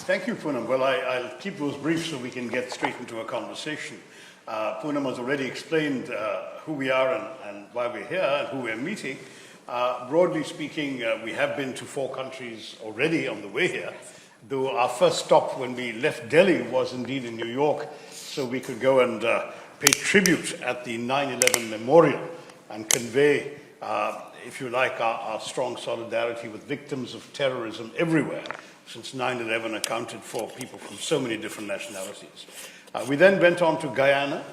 Thank you, Poonam. Well, I'll keep those brief so we can get straight into a conversation. Poonam has already explained who we are and why we're here and who we're meeting. Broadly speaking, we have been to 4 countries already on the way here, though our first stop when we left Delhi was indeed in New York, so we could go and pay tribute at the 9/11 memorial and convey, if you like, our strong solidarity with victims of terrorism everywhere, since 9/11 accounted for people from so many different nationalities. We then went on to Guyana,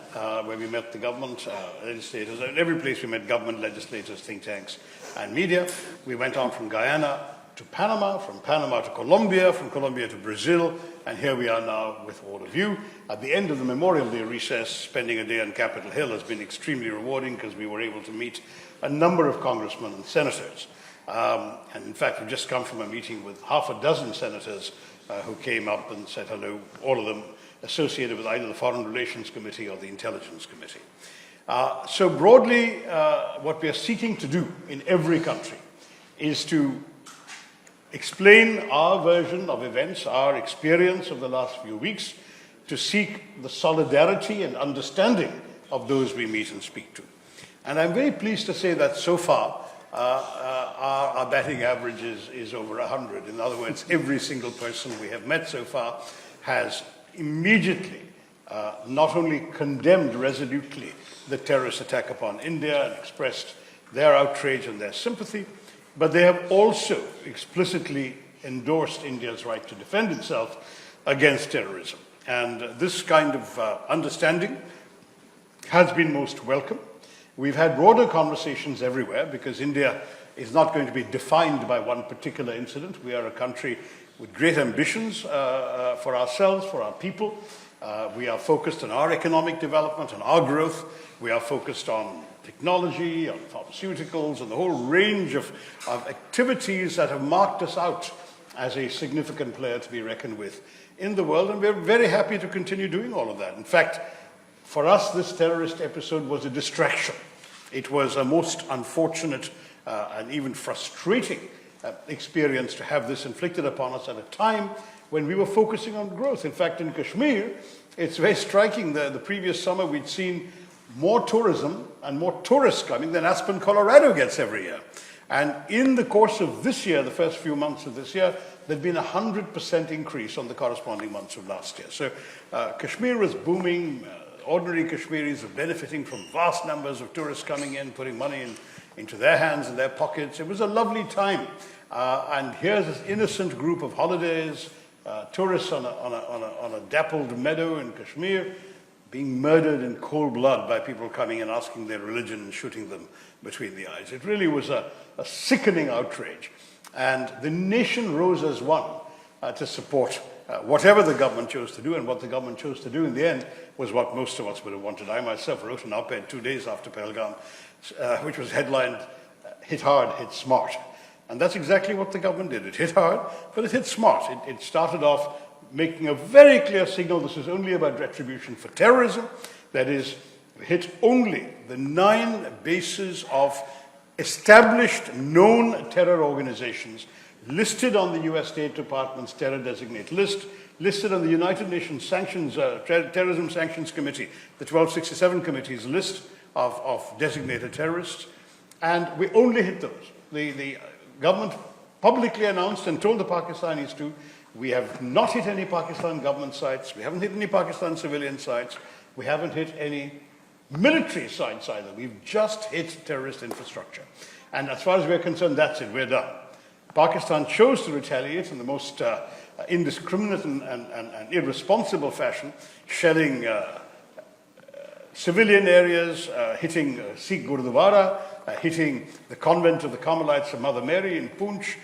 where we met the government, legislators. At every place we met government, legislators, think tanks, and media. We went on from Guyana to Panama, from Panama to Colombia, from Colombia to Brazil, and here we are now with all of you. At the end of the Memorial Day recess, spending a day on Capitol Hill has been extremely rewarding because we were able to meet a number of congressmen and senators. And in fact, we've just come from a meeting with half a dozen senators who came up and said hello, all of them associated with either the Foreign Relations Committee or the Intelligence Committee. So broadly, what we are seeking to do in every country is to explain our version of events, our experience of the last few weeks, to seek the solidarity and understanding of those we meet and speak to. And I'm very pleased to say that so far, our batting average is over 100. In other words, every single person we have met so far has immediately not only condemned resolutely the terrorist attack upon India and expressed their outrage and their sympathy, but they have also explicitly endorsed India's right to defend itself against terrorism. And this kind of understanding has been most welcome. We've had broader conversations everywhere because India is not going to be defined by one particular incident. We are a country with great ambitions for ourselves, for our people. We are focused on our economic development and our growth. We are focused on technology, on pharmaceuticals, and the whole range of activities that have marked us out as a significant player to be reckoned with in the world. And we're very happy to continue doing all of that. In fact, for us, this terrorist episode was a distraction. It was a most unfortunate and even frustrating experience to have this inflicted upon us at a time when we were focusing on growth. In fact, in Kashmir, it's very striking. The previous summer, we'd seen more tourism and more tourists coming than Aspen, Colorado gets every year. And in the course of this year, the first few months of this year, there'd been a 100% increase on the corresponding months of last year. So Kashmir was booming. Ordinary Kashmiris are benefiting from vast numbers of tourists coming in, putting money into their hands and their pockets. It was a lovely time. And here's this innocent group of holidays, tourists on a dappled meadow in Kashmir, being murdered in cold blood by people coming and asking their religion and shooting them between the eyes. It really was a sickening outrage. And the nation rose as one to support whatever the government chose to do, and what the government chose to do in the end was what most of us would have wanted. I myself wrote an op-ed 2 days after Pahalgam, which was headlined, "Hit Hard, Hit Smart." And that's exactly what the government did. It hit hard, but it hit smart. It started off making a very clear signal this is only about retribution for terrorism. That is, hit only the 9 bases of established, known terror organizations listed on the US State Department's terror designate list, listed on the United Nations Terrorism Sanctions Committee, the 1267 Committee's list of designated terrorists, and we only hit those. The government publicly announced and told the Pakistanis to, we have not hit any Pakistan government sites, we haven't hit any Pakistan civilian sites, we haven't hit any military sites either. We've just hit terrorist infrastructure. And as far as we're concerned, that's it, we're done. Pakistan chose to retaliate in the most indiscriminate and irresponsible fashion, shelling civilian areas, hitting Sikh Gurdwara, hitting the convent of the Carmelites of Mother Mary in Poonch,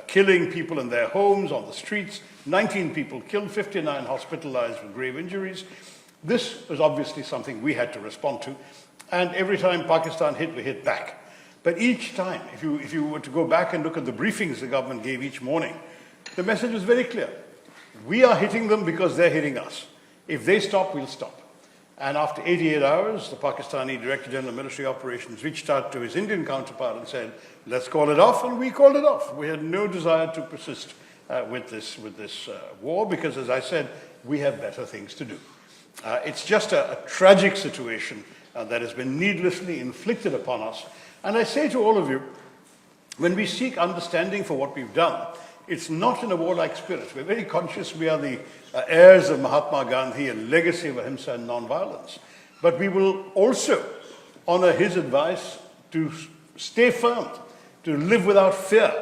killing people in their homes, on the streets, 19 people killed, 59 hospitalized with grave injuries. This was obviously something we had to respond to, and every time Pakistan hit, we hit back. But each time, if you were to go back and look at the briefings the government gave each morning, the message was very clear. We are hitting them because they're hitting us. If they stop, we'll stop. And after 88 hours, the Pakistani Director General of Military Operations reached out to his Indian counterpart and said, let's call it off, and we called it off. We had no desire to persist with this war, because, as I said, we have better things to do. It's just a tragic situation that has been needlessly inflicted upon us. And I say to all of you, when we seek understanding for what we've done, it's not in a warlike spirit. We're very conscious we are the heirs of Mahatma Gandhi, a legacy of ahimsa and non-violence. But we will also honor his advice to stay firm, to live without fear,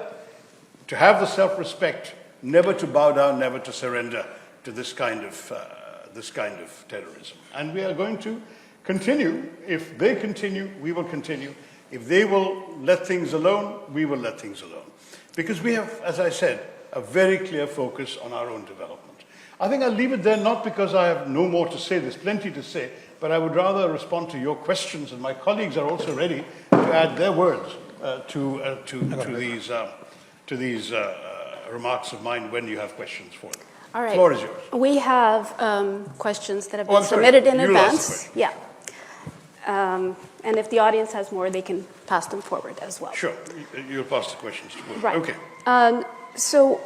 to have the self-respect, never to bow down, never to surrender to this kind of terrorism. And we are going to continue. If they continue, we will continue. If they will let things alone, we will let things alone. Because we have, as I said, a very clear focus on our own development. I think I'll leave it there, not because I have no more to say, there's plenty to say, but I would rather respond to your questions, and my colleagues are also ready to add their words to these remarks of mine when you have questions for them. All right. The floor is yours. We have questions that have been submitted in advance. Yeah. And if the audience has more, they can pass them forward as well. Sure. You'll pass the questions forward. Right. Okay. So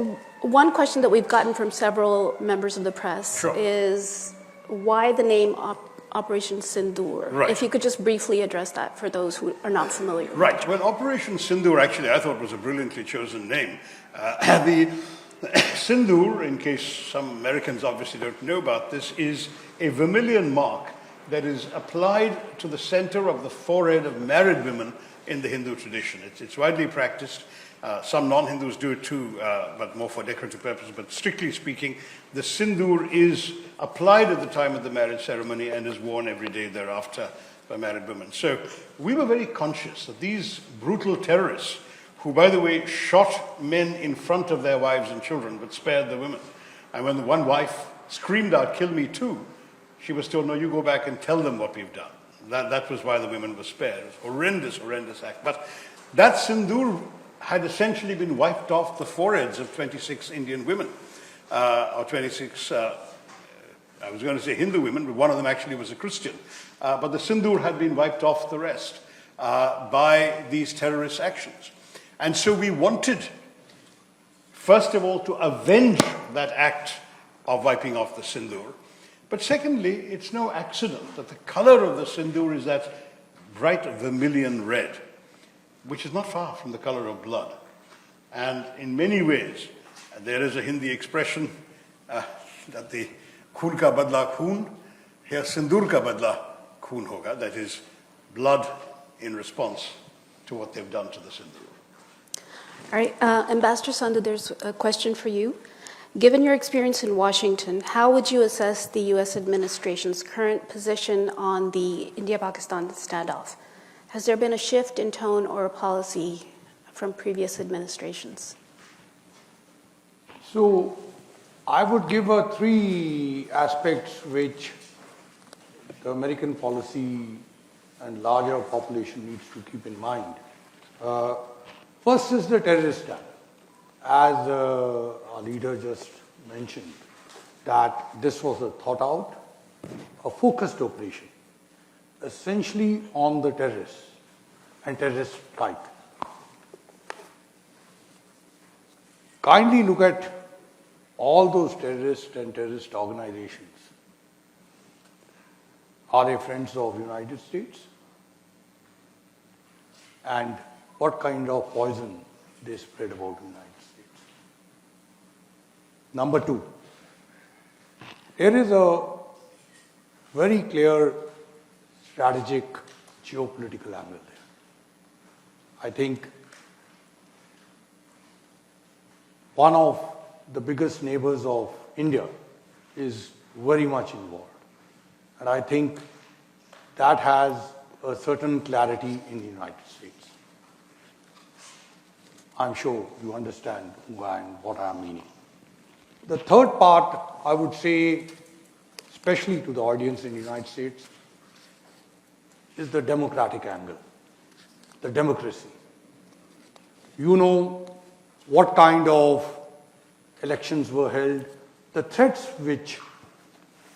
one question that we've gotten from several members of the press is why the name Operation Sindur? Right. If you could just briefly address that for those who are not familiar. Right. Well, Operation Sindur, actually, I thought was a brilliantly chosen name. The Sindur, in case some Americans obviously don't know about this, is a vermilion mark that is applied to the center of the forehead of married women in the Hindu tradition. It's widely practiced. Some non-Hindus do it too, but more for decorative purposes. But strictly speaking, the Sindur is applied at the time of the marriage ceremony and is worn every day thereafter by married women. So we were very conscious that these brutal terrorists, who, by the way, shot men in front of their wives and children, but spared the women. And when the one wife screamed out, "Kill me too," she was told, "No, you go back and tell them what we've done." That was why the women were spared. It was a horrendous act. But that Sindur had essentially been wiped off the foreheads of 26 Indian women, or 26, I was going to say Hindu women, but one of them actually was a Christian. But the Sindur had been wiped off the rest by these terrorist actions. And so we wanted, first of all, to avenge that act of wiping off the Sindur. But secondly, it's no accident that the color of the Sindur is that bright vermilion red, which is not far from the color of blood. And in many ways, there is a Hindi expression that the khoon ka badla khoon, here sindur ka badla khoon hoga, that is blood in response to what they've done to the Sindur. All right, Ambassador Sandhu, there's a question for you. Given your experience in Washington, how would you assess the U.S. administration's current position on the India-Pakistan standoff? Has there been a shift in tone or policy from previous administrations? So I would give three aspects which the American policy and larger population needs to keep in mind. First is the terrorist attack. As our leader just mentioned, that this was a thought out, a focused operation, essentially on the terrorists and terrorist type. Kindly look at all those terrorists and terrorist organizations. Are they friends of the United States? And what kind of poison they spread about the United States? Number two, there is a very clear strategic geopolitical angle there. I think one of the biggest neighbors of India is very much involved. And I think that has a certain clarity in the United States. I'm sure you understand who I am, what I am meaning. The third part, I would say, especially to the audience in the United States, is the democratic angle, the democracy. You know what kind of elections were held, the threats which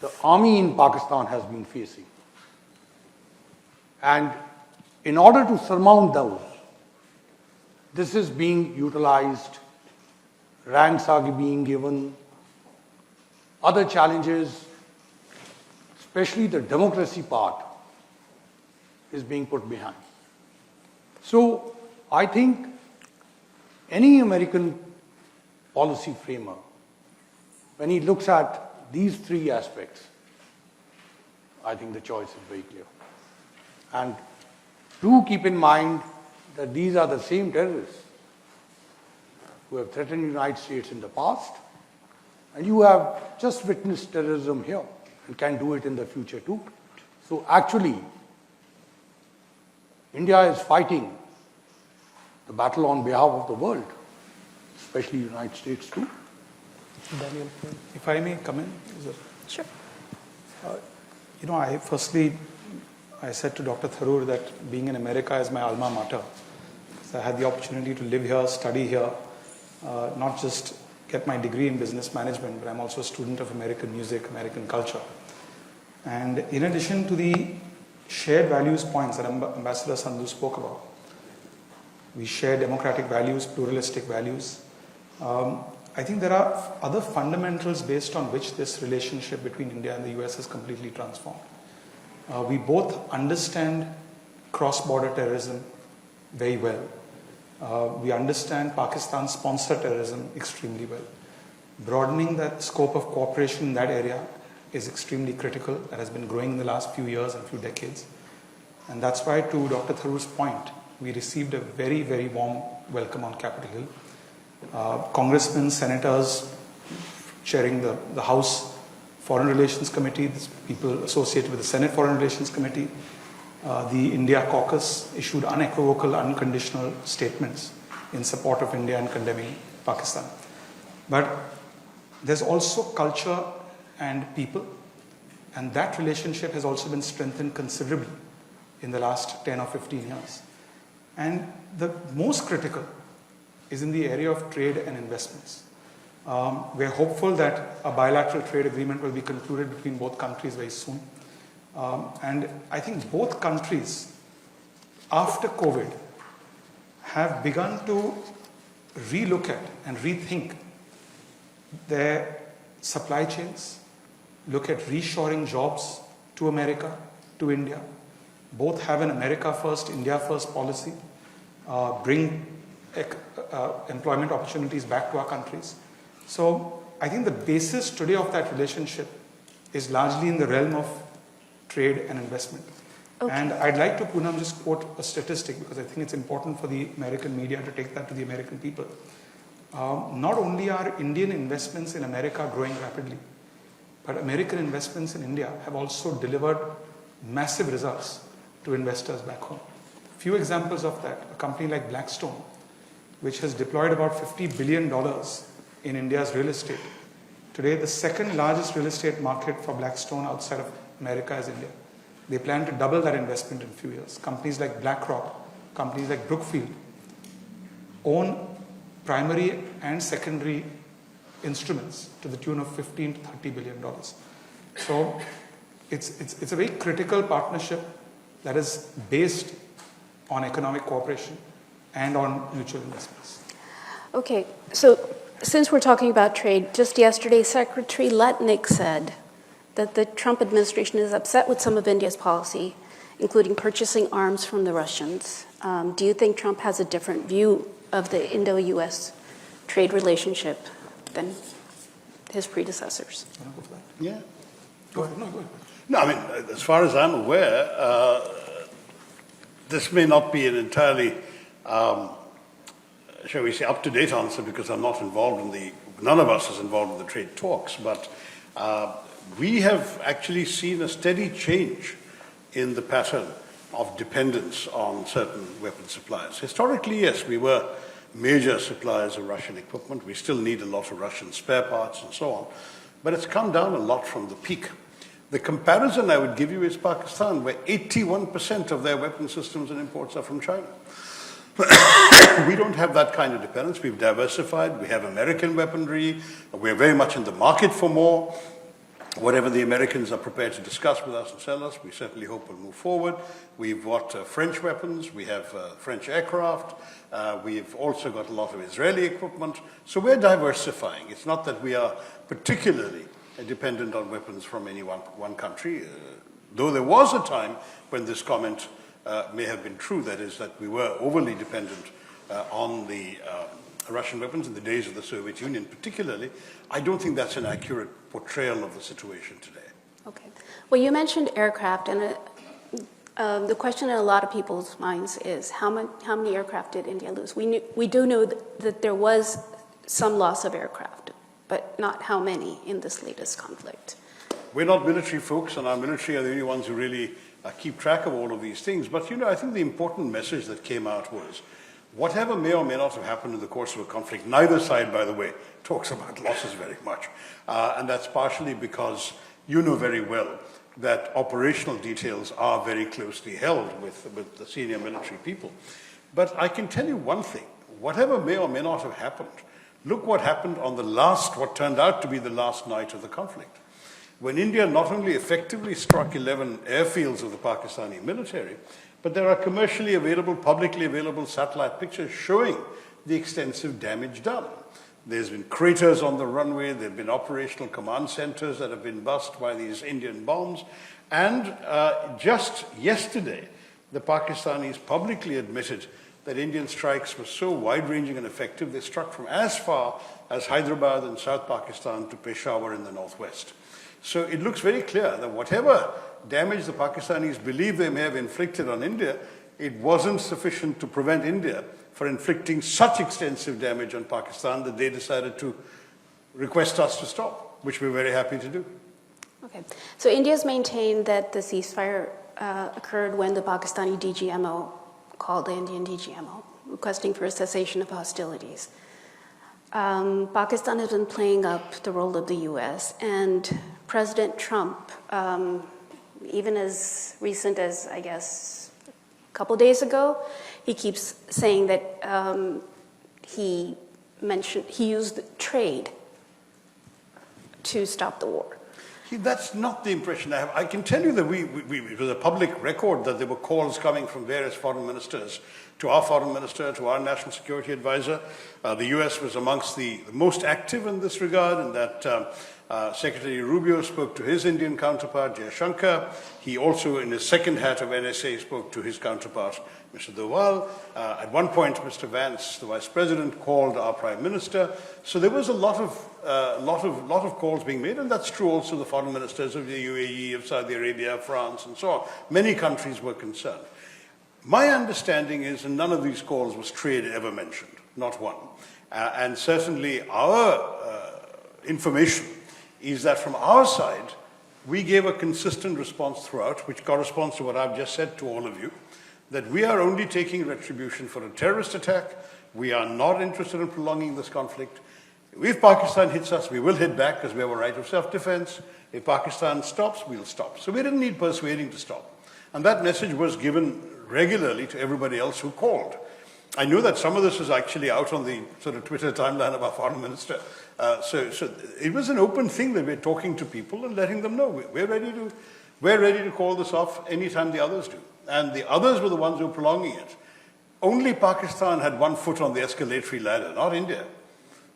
the army in Pakistan has been facing. And in order to surmount those, this is being utilized ranks are being given, other challenges, especially the democracy part, is being put behind. So I think any American policy framer, when he looks at these three aspects, I think the choice is very clear. And do keep in mind that these are the same terrorists who have threatened the United States in the past, and you have just witnessed terrorism here and can do it in the future too. So actually, India is fighting the battle on behalf of the world, especially the United States too. Daniel, if I may come in? Sure. I said to Dr. Tharoor that being in America is my alma mater. So I had the opportunity to live here, study here, not just get my degree in business management, but I'm also a student of American music, American culture. And in addition to the shared values points that Ambassador Sandhu spoke about, we share democratic values, pluralistic values. I think there are other fundamentals based on which this relationship between India and the US is completely transformed. We both understand cross-border terrorism very well. We understand Pakistan-sponsored terrorism extremely well. Broadening that scope of cooperation in that area is extremely critical. That has been growing in the last few years and few decades. And that's why, to Dr. Tharoor's point, we received a very, very warm welcome on Capitol Hill. Congressmen, senators chairing the House Foreign Relations Committee, people associated with the Senate Foreign Relations Committee, the India caucus issued unequivocal, unconditional statements in support of India and condemning Pakistan. But there's also culture and people, and that relationship has also been strengthened considerably in the last 10 or 15 years. And the most critical is in the area of trade and investments. We're hopeful that a bilateral trade agreement will be concluded between both countries very soon. And I think both countries, after COVID, have begun to relook at and rethink their supply chains, look at reshoring jobs to America, to India. Both have an America first, India first policy, bring employment opportunities back to our countries. So I think the basis today of that relationship is largely in the realm of trade and investment. Okay. And I'd like to, Poonam, just quote a statistic because I think it's important for the American media to take that to the American people. Not only are Indian investments in America growing rapidly, but American investments in India have also delivered massive results to investors back home. Few examples of that: a company like Blackstone, which has deployed about $50 billion in India's real estate. Today, the second largest real estate market for Blackstone outside of America is India. They plan to double that investment in a few years. Companies like BlackRock, companies like Brookfield own primary and secondary instruments to the tune of $15 to $30 billion. So it's a very critical partnership that is based on economic cooperation and on mutual investments. Okay, so since we're talking about trade, just yesterday, Secretary Letnick said that the Trump administration is upset with some of India's policy, including purchasing arms from the Russians. Do you think Trump has a different view of the Indo-US trade relationship than his predecessors? Yeah. Go ahead. No, go ahead. No, I mean, as far as I'm aware, this may not be an entirely, shall we say, up-to-date answer because I'm not involved in none of us is involved in the trade talks, but we have actually seen a steady change in the pattern of dependence on certain weapon suppliers. Historically, yes, we were major suppliers of Russian equipment. We still need a lot of Russian spare parts and so on, but it's come down a lot from the peak. The comparison I would give you is Pakistan, where 81% of their weapon systems and imports are from China. We don't have that kind of dependence. We've diversified. We have American weaponry. We're very much in the market for more. Whatever the Americans are prepared to discuss with us and sell us, we certainly hope will move forward. We've got French weapons, we have French aircraft, we've also got a lot of Israeli equipment. So we're diversifying. It's not that we are particularly dependent on weapons from any one country, though there was a time when this comment may have been true, that is, that we were overly dependent on the Russian weapons in the days of the Soviet Union particularly. I don't think that's an accurate portrayal of the situation today. Okay. Well, you mentioned aircraft, and the question in a lot of people's minds is how many aircraft did India lose? We do know that there was some loss of aircraft, but not how many in this latest conflict. We're not military folks, and our military are the only ones who really keep track of all of these things. But, you know, I think the important message that came out was, whatever may or may not have happened in the course of a conflict, neither side, by the way, talks about losses very much. And that's partially because you know very well that operational details are very closely held with the senior military people. But I can tell you one thing, whatever may or may not have happened, look what happened on what turned out to be the last night of the conflict. When India not only effectively struck 11 airfields of the Pakistani military, but there are commercially available, publicly available satellite pictures showing the extensive damage done. There's been craters on the runway, there have been operational command centers that have been bust by these Indian bombs, and just yesterday, the Pakistanis publicly admitted that Indian strikes were so wide-ranging and effective, they struck from as far as Hyderabad in South Pakistan to Peshawar in the northwest. So it looks very clear that whatever damage the Pakistanis believe they may have inflicted on India, it wasn't sufficient to prevent India from inflicting such extensive damage on Pakistan that they decided to request us to stop, which we're very happy to do. Okay. So India's maintained that the ceasefire occurred when the Pakistani DGMO called the Indian DGMO, requesting for a cessation of hostilities. Pakistan has been playing up the role of the U.S., and President Trump, even as recent as, I guess, a couple days ago, he keeps saying that he used trade to stop the war. See, that's not the impression I have. I can tell you that it was a public record that there were calls coming from various foreign ministers to our foreign minister, to our national security advisor. The US was amongst the most active in this regard, and that Secretary Rubio spoke to his Indian counterpart, Jaishankar. He also, in his second hat of NSA, spoke to his counterpart, Mr. Doval. At one point, Mr. Vance, the vice president, called our prime minister. So there was a lot of calls being made, and that's true also the foreign ministers of the UAE, of Saudi Arabia, France, and so on. Many countries were concerned. My understanding is, and none of these calls was trade ever mentioned, not one. And certainly our information is that from our side, we gave a consistent response throughout, which corresponds to what I've just said to all of you, that we are only taking retribution for a terrorist attack. We are not interested in prolonging this conflict. If Pakistan hits us, we will hit back because we have a right of self-defense. If Pakistan stops, we'll stop. So we didn't need persuading to stop. And that message was given regularly to everybody else who called. I know that some of this was actually out on the sort of Twitter timeline of our foreign minister. So it was an open thing that we're talking to people and letting them know we're ready to call this off anytime the others do. And the others were the ones who were prolonging it. Only Pakistan had one foot on the escalatory ladder, not India.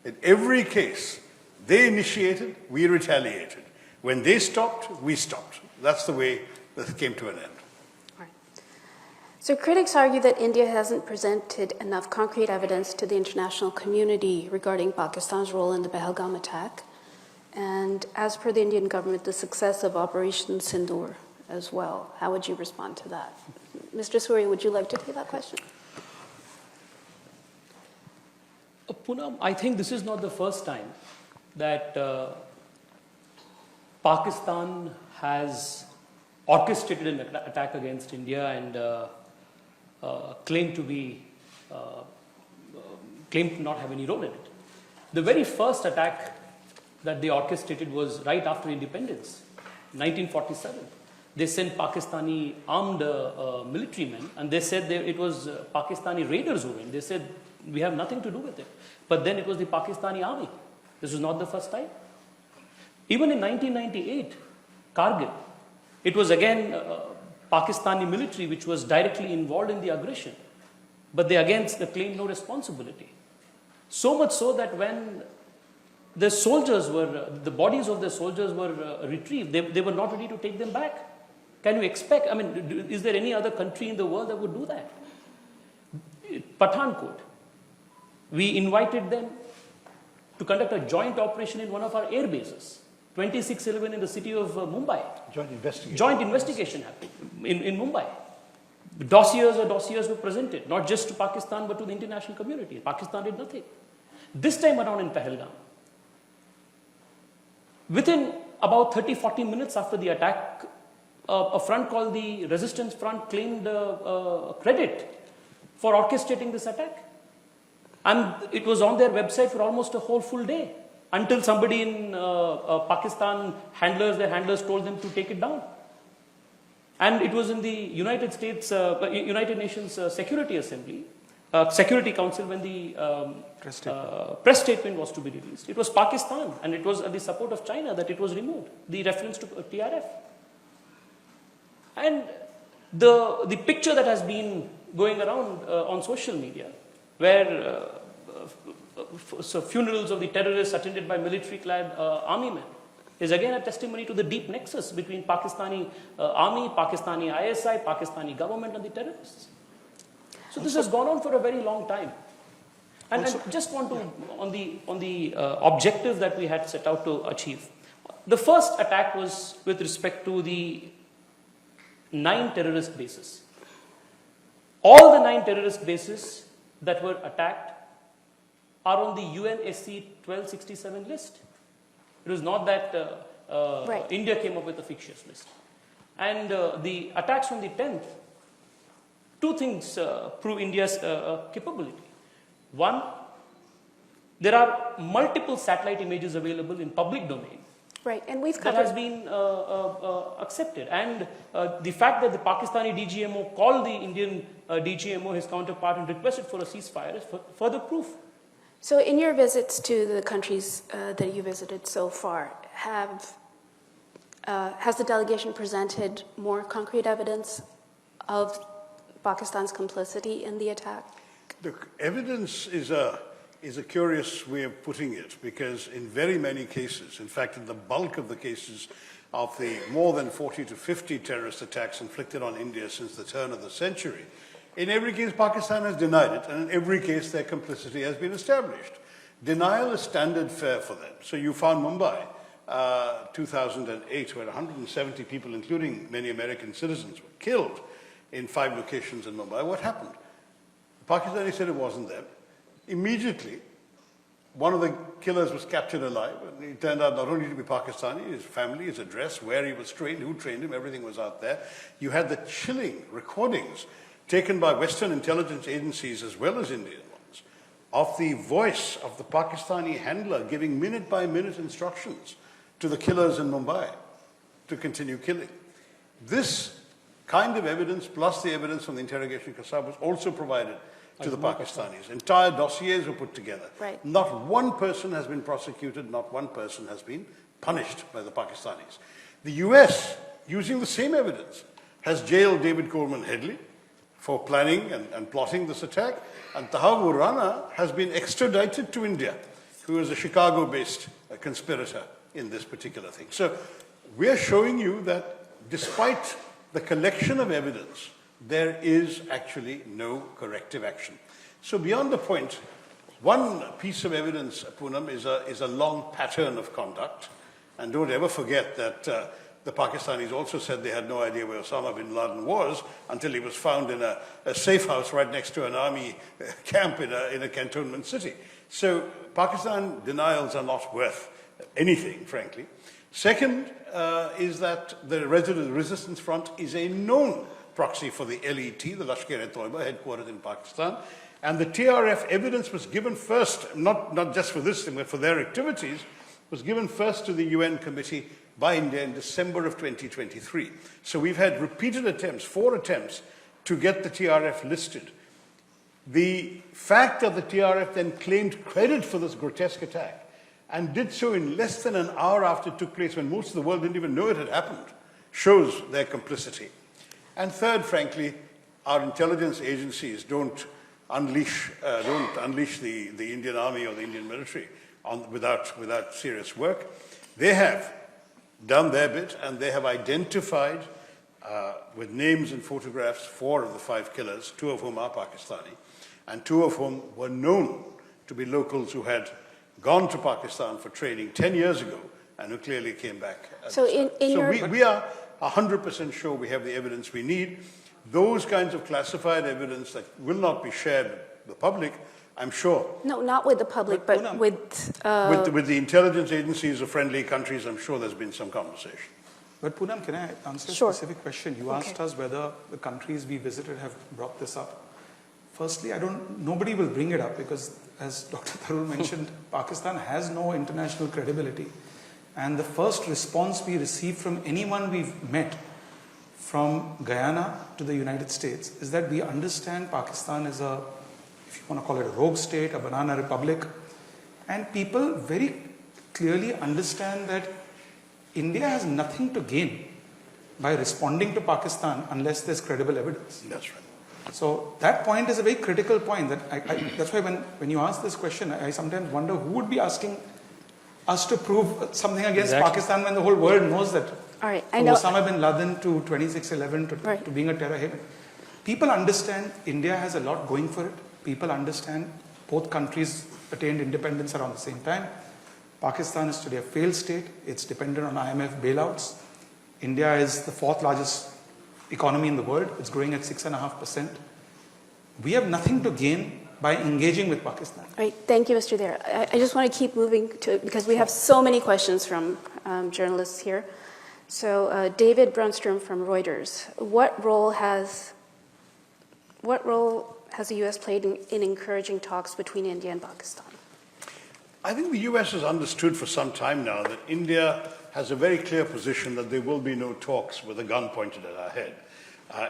In every case, they initiated, we retaliated. When they stopped, we stopped. That's the way that it came to an end. So critics argue that India hasn't presented enough concrete evidence to the international community regarding Pakistan's role in the Pahalgam attack, and as per the Indian government, the success of Operation Sindur as well. How would you respond to that? Mr. Suri, would you like to take that question? Poonam, I think this is not the first time that Pakistan has orchestrated an attack against India and claimed to not have any role in it. The very first attack that they orchestrated was right after independence, 1947. They sent Pakistani armed military men, and they said it was Pakistani raiders who went. They said, we have nothing to do with it. But then it was the Pakistani army. This was not the first time. Even in 1998, Kargil, it was again Pakistani military which was directly involved in the aggression. But they again claimed no responsibility. So much so that when the soldiers were, the bodies of the soldiers were retrieved, they were not ready to take them back. Can you expect, I mean, is there any other country in the world that would do that? Pathankot, we invited them to conduct a joint operation in one of our air bases, 2611 in the city of Mumbai. Joint investigation happened in Mumbai. Dossiers were presented, not just to Pakistan, but to the international community. Pakistan did nothing. This time around in Pahalgam, within about 30-40 minutes after the attack, a front called the Resistance Front claimed credit for orchestrating this attack. And it was on their website for almost a whole full day, until somebody in Pakistan, their handlers told them to take it down. And it was in the United Nations Security Assembly, Security Council, when the press statement was to be released. It was Pakistan, and it was at the support of China that it was removed, the reference to TRF. And the picture that has been going around on social media, where funerals of the terrorists attended by military-clad army men, is again a testimony to the deep nexus between Pakistani army, Pakistani ISI, Pakistani government and the terrorists. So this has gone on for a very long time. And I just want to, on the objective that we had set out to achieve. The first attack was with respect to the 9 terrorist bases. All the 9 terrorist bases that were attacked are on the UNSC 1267 list. It was not that India came up with a fictitious list. And the attacks on the 10th, 2 things prove India's capability. One, there are multiple satellite images available in public domain. Right, and we've that covered... has been accepted. And the fact that the Pakistani DGMO called the Indian DGMO, his counterpart, and requested for a ceasefire is further proof. So in your visits to the countries that you visited so far, has the delegation presented more concrete evidence of Pakistan's complicity in the attack? Look, evidence is a curious way of putting it, because in very many cases, in fact, in the bulk of the cases of the more than 40 to 50 terrorist attacks inflicted on India since the turn of the century, in every case, Pakistan has denied it, and in every case, their complicity has been established. Denial is standard fare for them. So you found Mumbai, 2008, where 170 people, including many American citizens, were killed in 5 locations in Mumbai. What happened? The Pakistanis said it wasn't them. Immediately, one of the killers was captured alive, and he turned out not only to be Pakistani, his family, his address, where he was trained, who trained him, everything was out there. You had the chilling recordings taken by Western intelligence agencies as well as Indian ones, of the voice of the Pakistani handler giving minute-by-minute instructions to the killers in Mumbai to continue killing. This kind of evidence, plus the evidence from the interrogation Kasab, was also provided to the Pakistanis. Entire dossiers were put together. Right. Not one person has been prosecuted, not one person has been punished by the Pakistanis. The US, using the same evidence, has jailed David Coleman Headley for planning and plotting this attack, and Tahawoor Rana has been extradited to India, who is a Chicago-based conspirator in this particular thing. So we are showing you that despite the collection of evidence, there is actually no corrective action. So beyond the point, one piece of evidence, Poonam, is a long pattern of conduct. And don't ever forget that the Pakistanis also said they had no idea where Osama bin Laden was until he was found in a safe house right next to an army camp in a cantonment city. So Pakistan denials are not worth anything, frankly. Second is that the Resistance Front is a known proxy for the LET, the Lashkar-e-Toiba, headquartered in Pakistan. And the TRF evidence was given first, not just for this thing, but for their activities, was given first to the UN committee by India in December of 2023. So we've had repeated attempts, 4 attempts, to get the TRF listed. The fact that the TRF then claimed credit for this grotesque attack and did so in less than an hour after it took place when most of the world didn't even know it had happened, shows their complicity. And third, frankly, our intelligence agencies don't unleash the Indian army or the Indian military without serious work. They have done their bit, and they have identified with names and photographs 4 of the 5 killers, 2 of whom are Pakistani, and 2 of whom were known to be locals who had gone to Pakistan for training 10 years ago and who clearly came back. So we are 100% sure we have the evidence we need. Those kinds of classified evidence that will not be shared with the public, I'm sure. No, not with the public, but with the intelligence agencies of friendly countries, I'm sure there's been some conversation. But Poonam, can I answer a Sure. specific question? You asked us whether the countries we visited have brought this up. Firstly, nobody will bring it up because, as Dr. Tharoor mentioned, Pakistan has no international credibility. And the first response we received from anyone we've met, from Guyana to the United States, is that we understand Pakistan is a, if you want to call it a rogue state, a banana republic. And people very clearly understand that India has nothing to gain by responding to Pakistan unless there's credible evidence. That's right. So that point is a very critical point. That's why when you ask this question, I sometimes wonder who would be asking us to prove something against Pakistan when the whole world knows that. All right, from Osama bin Laden to 2611 to being a terror haven. People understand India has a lot going for it. People understand both countries attained independence around the same time. Pakistan is today a failed state. It's dependent on IMF bailouts. India is the 4th largest economy in the world. It's growing at 6.5%. We have nothing to gain by engaging with Pakistan. All right, thank you, Mr. Dare. I just want to keep moving to, because we have so many questions from journalists here. So David Brunstrom from Reuters, what role has the U.S. played in encouraging talks between India and Pakistan? I think the U.S. has understood for some time now that India has a very clear position that there will be no talks with a gun pointed at our head.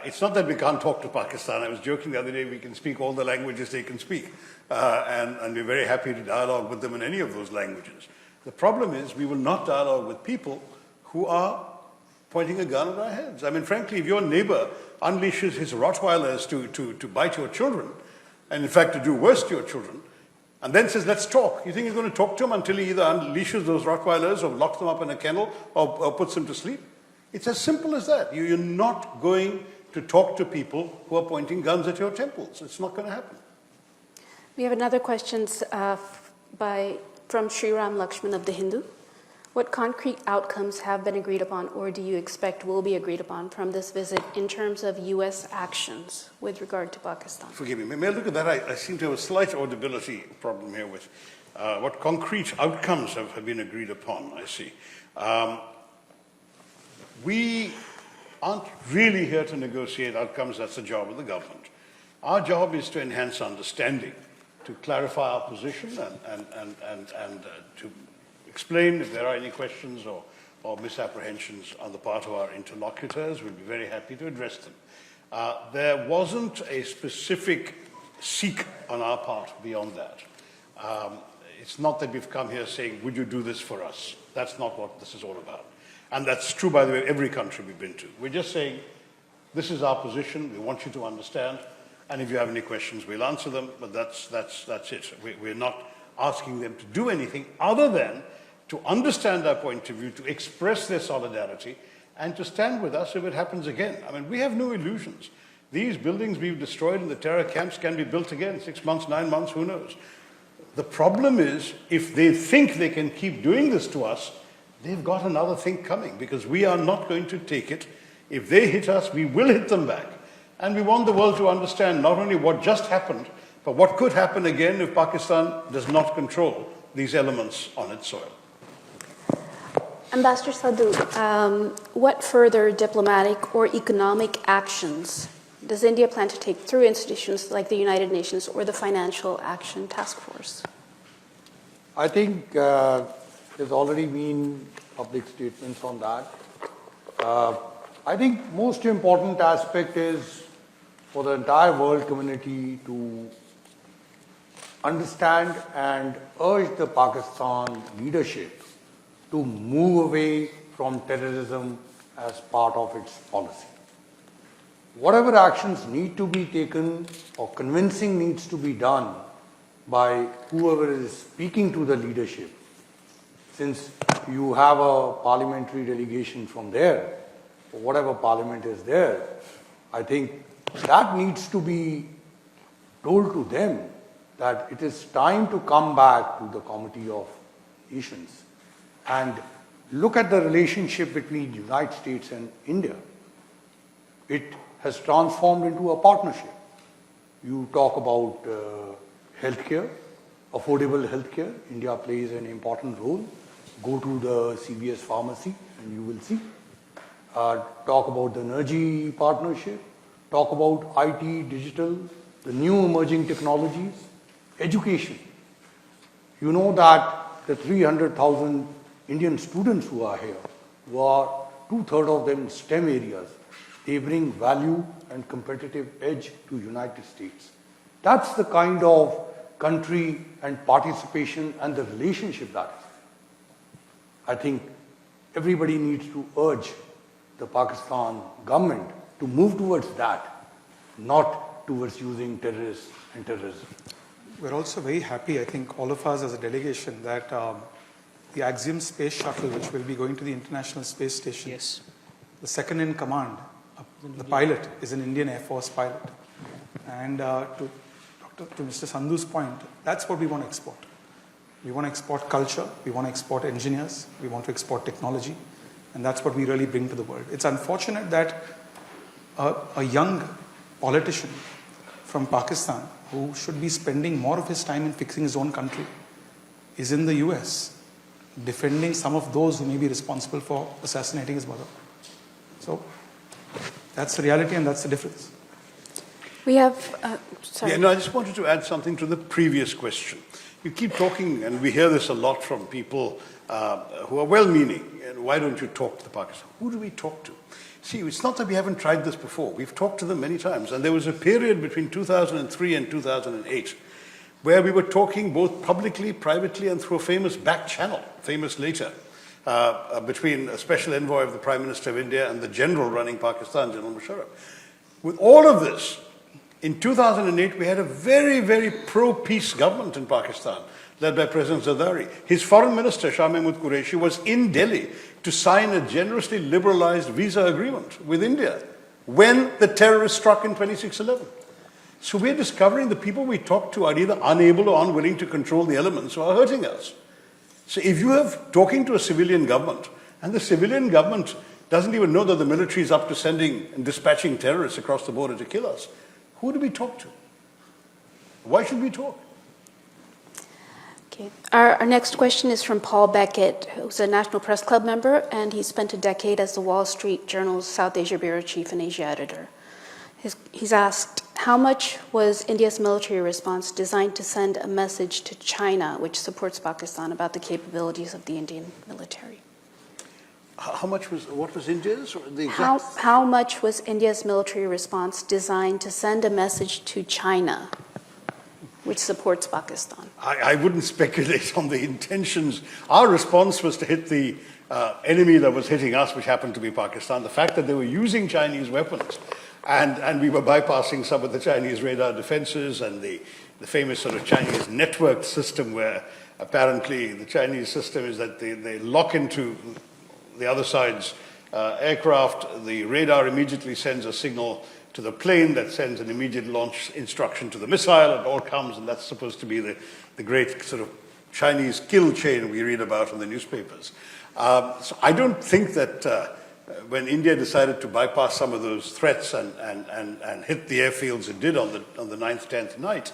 It's not that we can't talk to Pakistan. I was joking the other day, we can speak all the languages they can speak. And we're very happy to dialogue with them in any of those languages. The problem is we will not dialogue with people who are pointing a gun at our heads. I mean, frankly, if your neighbor unleashes his Rottweilers to bite your children, and in fact to do worse to your children, and then says, let's talk. You think you're going to talk to him until he either unleashes those Rottweilers or locks them up in a kennel or puts them to sleep? It's as simple as that. You're not going to talk to people who are pointing guns at your temples. It's not going to happen. We have another question from Sriram Lakshman of The Hindu. What concrete outcomes have been agreed upon or do you expect will be agreed upon from this visit in terms of U.S. actions with regard to Pakistan? Forgive me. May I look at that? I seem to have a slight audibility problem here with what concrete outcomes have been agreed upon, I see. We aren't really here to negotiate outcomes. That's the job of the government. Our job is to enhance understanding, to clarify our position and to explain if there are any questions or misapprehensions on the part of our interlocutors. We'll be very happy to address them. There wasn't a specific seek on our part beyond that. It's not that we've come here saying, would you do this for us? That's not what this is all about. And that's true, by the way, of every country we've been to. We're just saying, this is our position, we want you to understand, and if you have any questions, we'll answer them, but that's it. We're not asking them to do anything other than to understand our point of view, to express their solidarity, and to stand with us if it happens again. I mean, we have no illusions. These buildings we've destroyed in the terror camps can be built again, 6 months, 9 months, who knows? The problem is, if they think they can keep doing this to us, they've got another thing coming, because we are not going to take it. If they hit us, we will hit them back. And we want the world to understand not only what just happened, but what could happen again if Pakistan does not control these elements on its soil. Ambassador Sadhu, what further diplomatic or economic actions does India plan to take through institutions like the United Nations or the Financial Action Task Force? I think there's already been public statements on that. I think most important aspect is for the entire world community to understand and urge the Pakistan leadership to move away from terrorism as part of its policy. Whatever actions need to be taken or convincing needs to be done by whoever is speaking to the leadership, since you have a parliamentary delegation from there, or whatever parliament is there, I think that needs to be told to them that it is time to come back to the Committee of Nations and look at the relationship between the United States and India. It has transformed into a partnership. You talk about healthcare, affordable healthcare. India plays an important role. Go to the CVS pharmacy and you will see. Talk about the energy partnership. Talk about IT, digital, the new emerging technologies, education. You know that the 300,000 Indian students who are here, who are 2/3 of them STEM areas, they bring value and competitive edge to United States. That's the kind of country and participation and the relationship that is. I think everybody needs to urge the Pakistan government to move towards that, not towards using terrorists and terrorism. We're also very happy, I think, all of us as a delegation, that the Axiom space shuttle, which will be going to the International Space Station, Yes. the second in command, the pilot, is an Indian Air Force pilot. And to Mr. Sandhu's point, that's what we want to export. We want to export culture, we want to export engineers, we want to export technology, and that's what we really bring to the world. It's unfortunate that a young politician from Pakistan, who should be spending more of his time in fixing his own country, is in the US defending some of those who may be responsible for assassinating his mother. So that's the reality and that's the difference. We have, sorry. Yeah, no, I just wanted to add something to the previous question. You keep talking, and we hear this a lot from people who are well-meaning. And why don't you talk to the Pakistan? Who do we talk to? See, it's not that we haven't tried this before. We've talked to them many times. And there was a period between 2003 and 2008 where we were talking both publicly, privately, and through a famous back channel, famous later, between a special envoy of the Prime Minister of India and the general running Pakistan, General Musharraf. With all of this, in 2008, we had a very, very pro-peace government in Pakistan, led by President Zardari. His foreign minister, Shah Mahmood Qureshi, was in Delhi to sign a generously liberalized visa agreement with India when the terrorists struck in 26/11. So we're discovering the people we talk to are either unable or unwilling to control the elements who are hurting us. So if you have talking to a civilian government, and the civilian government doesn't even know that the military is up to sending and dispatching terrorists across the border to kill us, who do we talk to? Why should we talk? Okay. Our next question is from Paul Beckett, who's a National Press Club member, and he spent a decade as the Wall Street Journal's South Asia Bureau Chief and Asia Editor. He's asked, how much was India's military response designed to send a message to China, which supports Pakistan, about the capabilities of the Indian military? What was India's? How much was India's military response designed to send a message to China, which supports Pakistan? I wouldn't speculate on the intentions. Our response was to hit the enemy that was hitting us, which happened to be Pakistan. The fact that they were using Chinese weapons and we were bypassing some of the Chinese radar defenses and the famous sort of Chinese network system, where apparently the Chinese system is that they lock into the other side's aircraft. The radar immediately sends a signal to the plane that sends an immediate launch instruction to the missile. It all comes, and that's supposed to be the great sort of Chinese kill chain we read about in the newspapers. So I don't think that when India decided to bypass some of those threats and hit the airfields it did on the 9th, 10th night,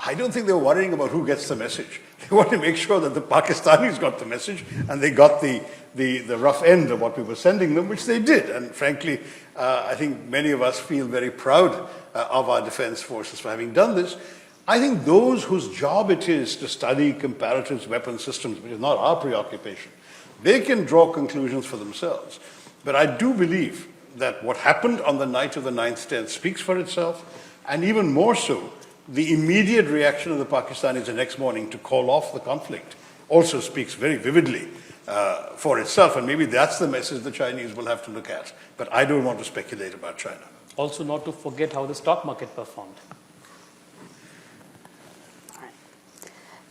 I don't think they were worrying about who gets the message. They wanted to make sure that the Pakistanis got the message and they got the rough end of what we were sending them, which they did. And frankly, I think many of us feel very proud of our defense forces for having done this. I think those whose job it is to study comparative weapon systems, which is not our preoccupation, they can draw conclusions for themselves. But I do believe that what happened on the night of the 9th, 10th speaks for itself, and even more so, the immediate reaction of the Pakistanis the next morning to call off the conflict also speaks very vividly for itself. And maybe that's the message the Chinese will have to look at. But I don't want to speculate about China. Also, not to forget how the stock market performed.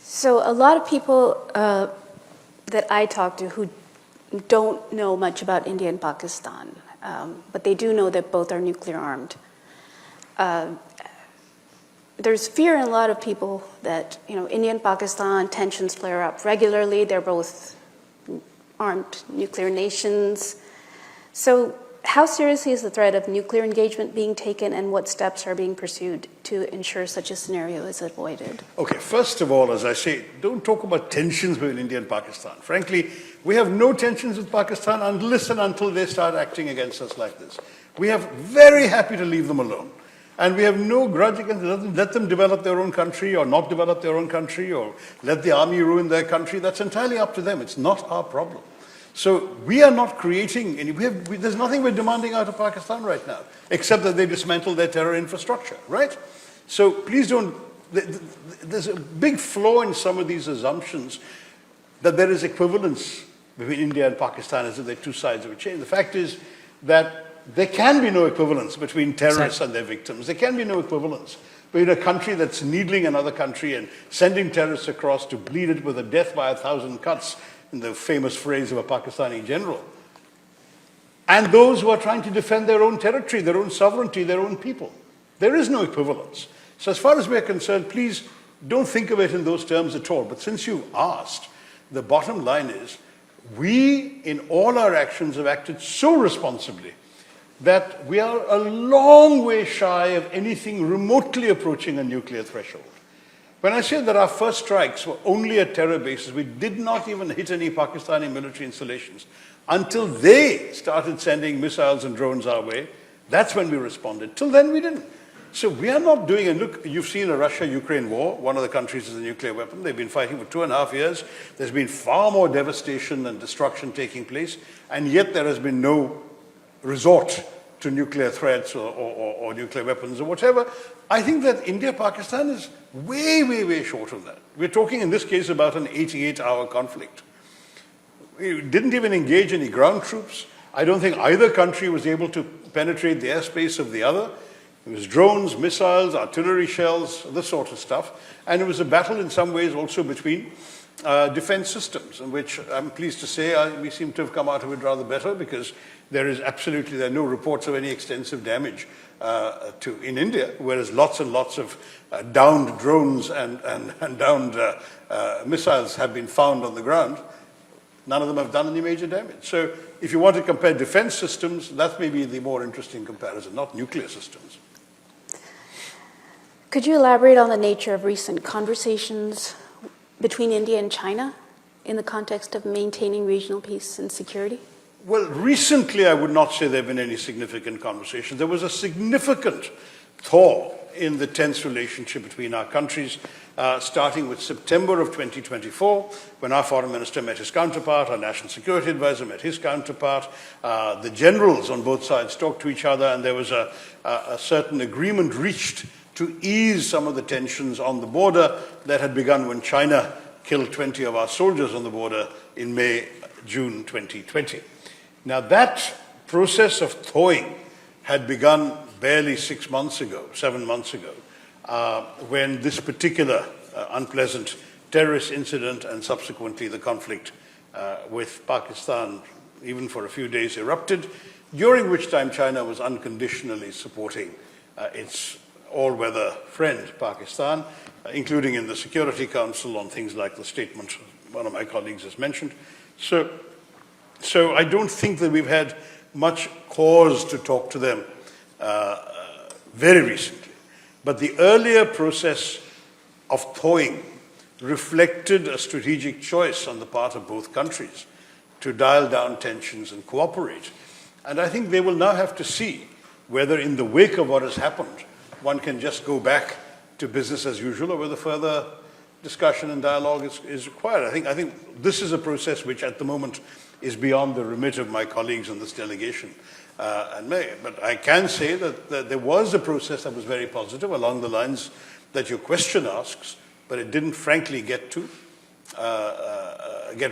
So a lot of people that I talk to who don't know much about India and Pakistan, but they do know that both are nuclear armed. There's fear in a lot of people that, India and Pakistan tensions flare up regularly. They're both armed nuclear nations. So how seriously is the threat of nuclear engagement being taken, and what steps are being pursued to ensure such a scenario is avoided? Okay, first of all, as I say, don't talk about tensions between India and Pakistan. Frankly, we have no tensions with Pakistan unless and until they start acting against us like this. We are very happy to leave them alone. And we have no grudge against them. Let them develop their own country or not develop their own country, or let the army ruin their country. That's entirely up to them. It's not our problem. So we are not creating any, there's nothing we're demanding out of Pakistan right now, except that they dismantle their terror infrastructure, right? So please don't, there's a big flaw in some of these assumptions that there is equivalence between India and Pakistan as if they're two sides of a chain. The fact is that there can be no equivalence between terrorists and their victims. There can be no equivalence between a country that's needling another country and sending terrorists across to bleed it with a death by 1,000 cuts, in the famous phrase of a Pakistani general, and those who are trying to defend their own territory, their own sovereignty, their own people. There is no equivalence. So as far as we're concerned, please don't think of it in those terms at all. But since you asked, the bottom line is, we, in all our actions, have acted so responsibly that we are a long way shy of anything remotely approaching a nuclear threshold. When I say that our first strikes were only at terror bases, we did not even hit any Pakistani military installations until they started sending missiles and drones our way. That's when we responded. Till then, we didn't. So we are not doing, and look, you've seen a Russia-Ukraine war. One of the countries is a nuclear weapon. They've been fighting for 2.5 years. There's been far more devastation and destruction taking place, and yet there has been no resort to nuclear threats or nuclear weapons or whatever. I think that India-Pakistan is way, way, way short of that. We're talking in this case about an 88-hour conflict. We didn't even engage any ground troops. I don't think either country was able to penetrate the airspace of the other. It was drones, missiles, artillery shells, this sort of stuff. And it was a battle in some ways also between defense systems, in which I'm pleased to say we seem to have come out of it rather better, because there are no reports of any extensive damage in India, whereas lots and lots of downed drones and downed missiles have been found on the ground. None of them have done any major damage. So if you want to compare defense systems, that's maybe the more interesting comparison, not nuclear systems. Could you elaborate on the nature of recent conversations between India and China in the context of maintaining regional peace and security? Well, recently I would not say there have been any significant conversations. There was a significant thaw in the tense relationship between our countries, starting with September of 2024, when our foreign minister met his counterpart, our national security advisor met his counterpart, the generals on both sides talked to each other, and there was a certain agreement reached to ease some of the tensions on the border that had begun when China killed 20 of our soldiers on the border in May, June 2020. Now that process of thawing had begun barely 7 months ago, when this particular unpleasant terrorist incident and subsequently the conflict with Pakistan, even for a few days, erupted, during which time China was unconditionally supporting its all-weather friend, Pakistan, including in the Security Council on things like the statement one of my colleagues has mentioned. So I don't think that we've had much cause to talk to them very recently. But the earlier process of thawing reflected a strategic choice on the part of both countries to dial down tensions and cooperate. And I think they will now have to see whether in the wake of what has happened, one can just go back to business as usual, or whether further discussion and dialogue is required. I think this is a process which at the moment is beyond the remit of my colleagues in this delegation. But I can say that there was a process that was very positive along the lines that your question asks, but it didn't frankly get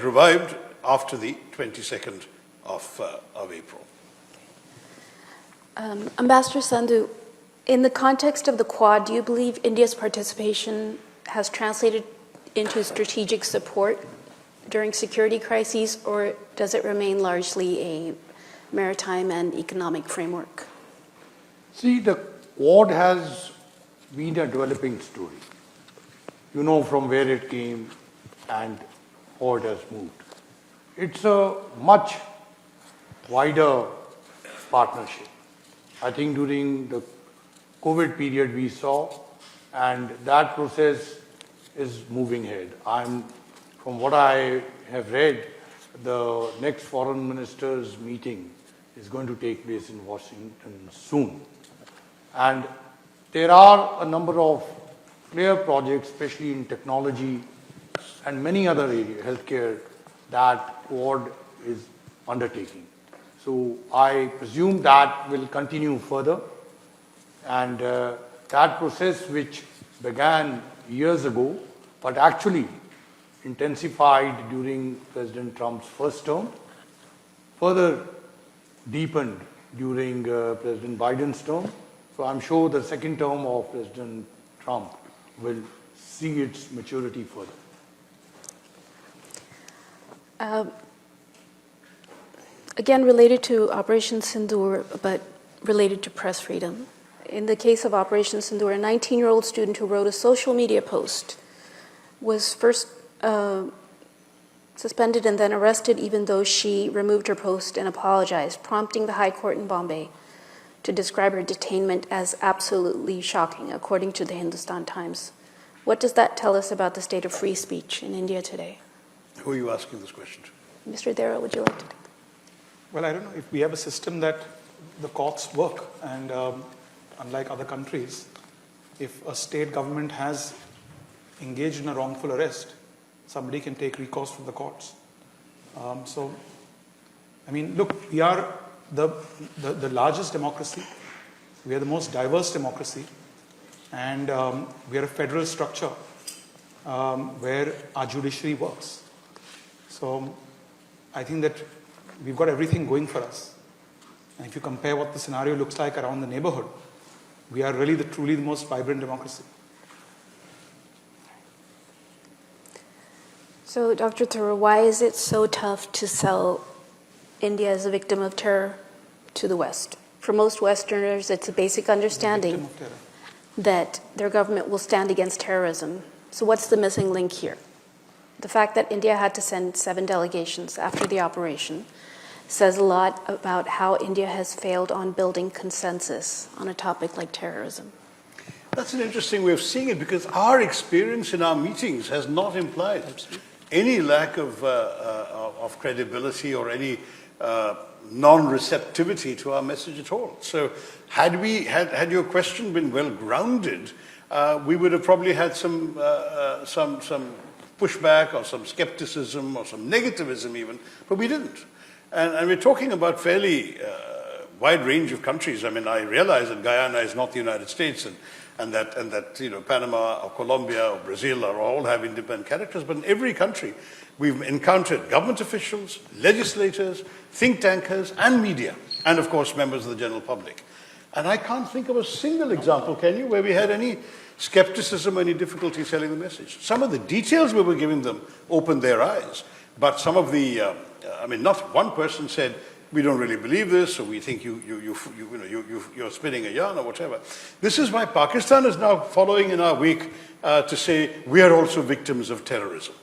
revived after the 22nd of April. Ambassador Sandhu, in the context of the Quad, do you believe India's participation has translated into strategic support during security crises, or does it remain largely a maritime and economic framework? See, the Quad has been a developing story. You know from where it came and how it has moved. It's a much wider partnership. I think during the COVID period we saw, and that process is moving ahead. From what I have read, the next foreign ministers meeting is going to take place in Washington soon. And there are a number of clear projects, especially in technology and many other areas, healthcare, that Quad is undertaking. So I presume that will continue further. And that process, which began years ago, but actually intensified during President Trump's first term, further deepened during President Biden's term. So I'm sure the second term of President Trump will see its maturity further. Again, related to Operation Sindur, but related to press freedom. In the case of Operation Sindur, a 19-year-old student who wrote a social media post was first suspended and then arrested, even though she removed her post and apologized, prompting the High Court in Bombay to describe her detainment as absolutely shocking, according to the Hindustan Times. What does that tell us about the state of free speech in India today? Who are you asking this question to? Mr. Dera, would you like to take that? Well, I don't know if we have a system that the courts work, and unlike other countries, if a state government has engaged in a wrongful arrest, somebody can take recourse from the courts. So, I mean, look, we are the largest democracy, we are the most diverse democracy, and we are a federal structure where our judiciary works. So, I think that we've got everything going for us. And if you compare what the scenario looks like around the neighborhood, we are really truly the most vibrant democracy. So, Dr. Tharoor, why is it so tough to sell India as a victim of terror to the West? For most Westerners, it's a basic understanding that their government will stand against terrorism. So what's the missing link here? The fact that India had to send 7 delegations after the operation says a lot about how India has failed on building consensus on a topic like terrorism. That's an interesting way of seeing it, because our experience in our meetings has not implied any lack of credibility or any non-receptivity to our message at all. So had your question been well grounded, we would have probably had some pushback or some skepticism or some negativism even, but we didn't. And we're talking about fairly wide range of countries. I mean, I realize that Guyana is not the United States, and that you know, Panama or Colombia or Brazil all have independent characters, but in every country we've encountered government officials, legislators, think tankers, and media, and of course members of the general public. And I can't think of a single example, can you, where we had any skepticism, any difficulty selling the message. Some of the details we were giving them opened their eyes, but some of the, I mean, not one person said, we don't really believe this, or we think you're spinning a yarn or whatever. This is why Pakistan is now following in our wake to say we are also victims of terrorism.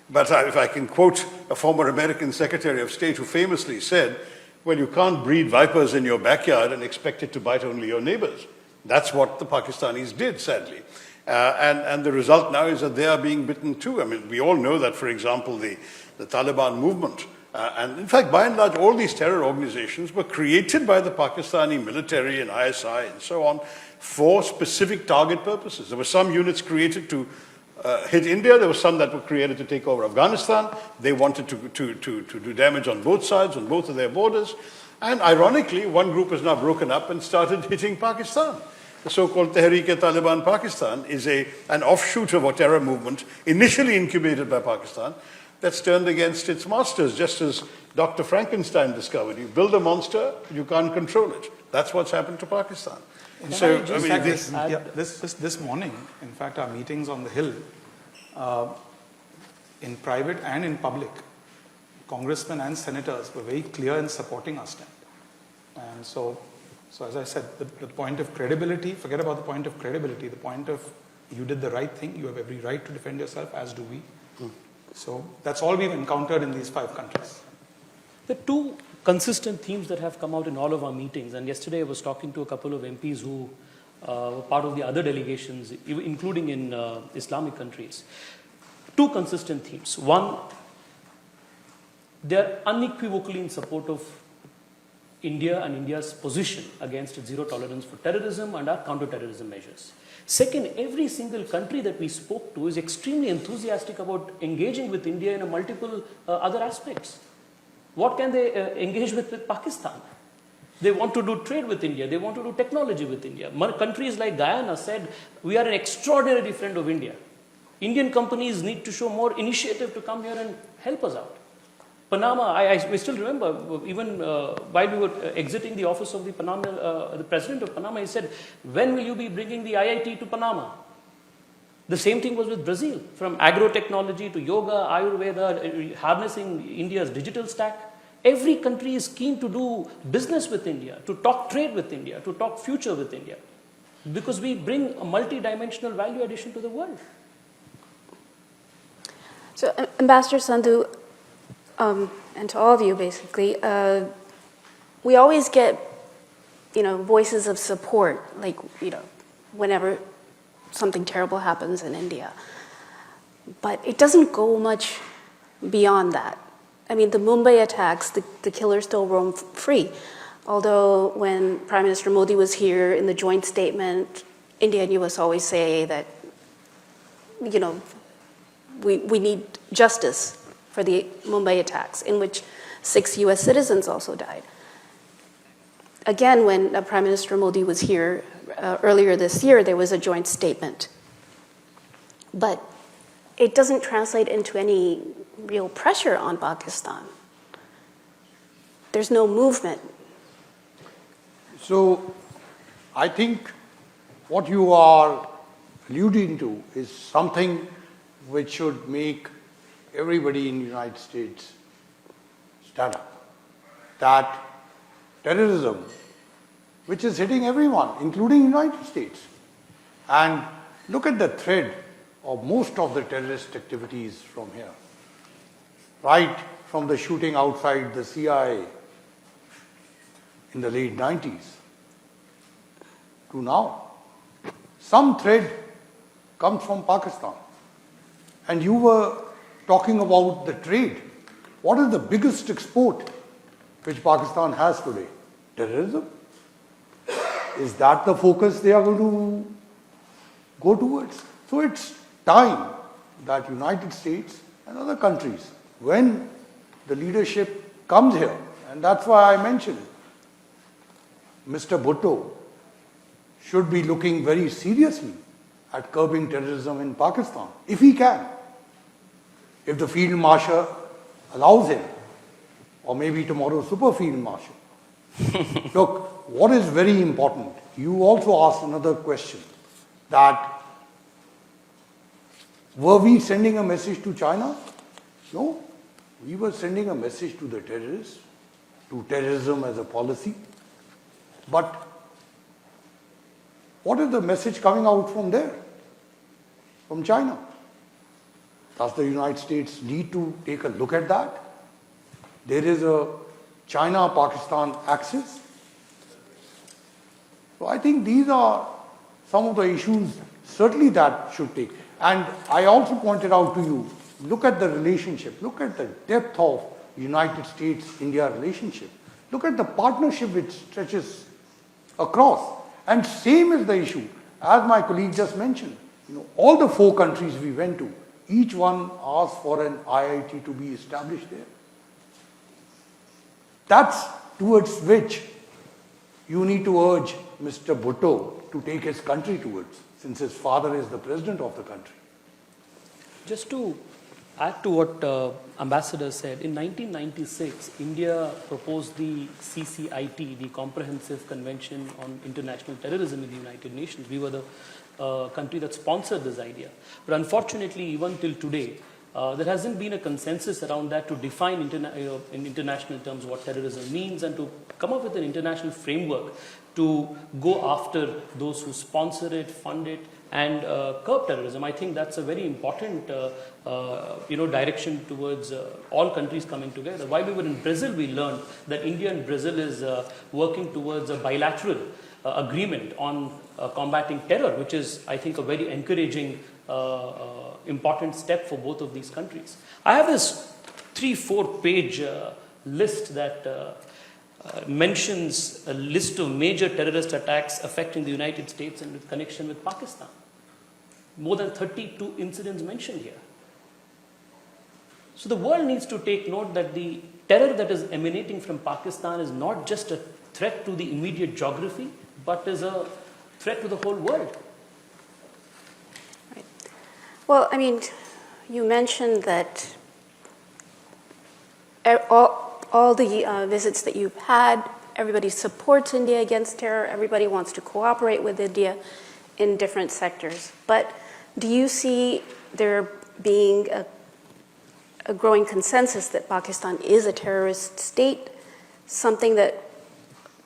But if I can quote a former American Secretary of State who famously said, well, you can't breed vipers in your backyard and expect it to bite only your neighbors. That's what the Pakistanis did, sadly. And the result now is that they are being bitten too. I mean, we all know that, for example, the Taliban movement, and in fact, by and large, all these terror organizations were created by the Pakistani military and ISI and so on for specific target purposes. There were some units created to hit India. There were some that were created to take over Afghanistan. They wanted to do damage on both sides, on both of their borders. And ironically, one group has now broken up and started hitting Pakistan. the so-called Tehreek-e-Taliban Pakistan is an offshoot of a terror movement initially incubated by Pakistan that's turned against its masters, just as Dr. Frankenstein discovered. You build a monster, you can't control it. That's what's happened to Pakistan. So, In fact, this morning, in fact, our meetings on the Hill, in private and in public, congressmen and senators were very clear in supporting our stand. And so as I said, the point of credibility, forget about the point of credibility, the point of you did the right thing, you have every right to defend yourself, as do we. So that's all we've encountered in these 5 countries. There are two consistent themes that have come out in all of our meetings. And yesterday I was talking to a couple of MPs who were part of the other delegations, including in Islamic countries. Two consistent themes. One, they're unequivocally in support of India and India's position against zero tolerance for terrorism and our counter-terrorism measures. Second, every single country that we spoke to is extremely enthusiastic about engaging with India in a multiple other aspects. What can they engage with Pakistan? They want to do trade with India. They want to do technology with India. Countries like Guyana said, we are an extraordinary friend of India. Indian companies need to show more initiative to come here and help us out. Panama, I still remember, even while we were exiting the office of the president of Panama, he said, when will you be bringing the IIT to Panama? The same thing was with Brazil, from agro-technology to yoga, Ayurveda, harnessing India's digital stack. Every country is keen to do business with India, to talk trade with India, to talk future with India, because we bring a multi-dimensional value addition to the world. So, Ambassador Sandhu, and to all of you, basically, we always get, voices of support, like, whenever something terrible happens in India. But it doesn't go much beyond that. I mean, the Mumbai attacks, the killers still roam free. Although when Prime Minister Modi was here in the joint statement, India and US always say that, we need justice for the Mumbai attacks, in which 6 US citizens also died. Again, when Prime Minister Modi was here earlier this year, there was a joint statement. But it doesn't translate into any real pressure on Pakistan. There's no movement. So I think what you are alluding to is something which should make everybody in the United States stand up. That terrorism, which is hitting everyone, including the United States. And look at the thread of most of the terrorist activities from here. Right from the shooting outside the CIA in the late 90s to now. Some thread comes from Pakistan. And you were talking about the trade. What is the biggest export which Pakistan has today? Terrorism. Is that the focus they are going to go towards? So it's time that United States and other countries, when the leadership comes here, and that's why I mentioned Mr. Bhutto should be looking very seriously at curbing terrorism in Pakistan, if he can. If the Field Marshal allows him, or maybe tomorrow Super Field Marshal. Look, what is very important, you also asked another question, that were we sending a message to China? No, we were sending a message to the terrorists, to terrorism as a policy. But what is the message coming out from there, from China? Does the United States need to take a look at that? There is a China-Pakistan axis. So I think these are some of the issues certainly that should take. And I also pointed out to you, look at the relationship, look at the depth of United States-India relationship. Look at the partnership which stretches across. And same is the issue, as my colleague just mentioned. All the 4 countries we went to, each one asked for an IIT to be established there. That's towards which you need to urge Mr. Bhutto to take his country towards, since his father is the president of the country. Just to add to what Ambassador said, in 1996, India proposed the CCIT, the Comprehensive Convention on International Terrorism in the United Nations. We were the country that sponsored this idea. But unfortunately, even till today, there hasn't been a consensus around that to define in international terms what terrorism means and to come up with an international framework to go after those who sponsor it, fund it, and curb terrorism. I think that's a very important direction towards all countries coming together. While we were in Brazil, we learned that India and Brazil is working towards a bilateral agreement on combating terror, which is, I think, a very encouraging, important step for both of these countries. I have this 3-4 page list that mentions a list of major terrorist attacks affecting the United States and with connection with Pakistan. More than 32 incidents mentioned here. So the world needs to take note that the terror that is emanating from Pakistan is not just a threat to the immediate geography, but is a threat to the whole world. Right. Well, I mean, you mentioned that all the visits that you've had, everybody supports India against terror, everybody wants to cooperate with India in different sectors. But do you see there being a growing consensus that Pakistan is a terrorist state, something that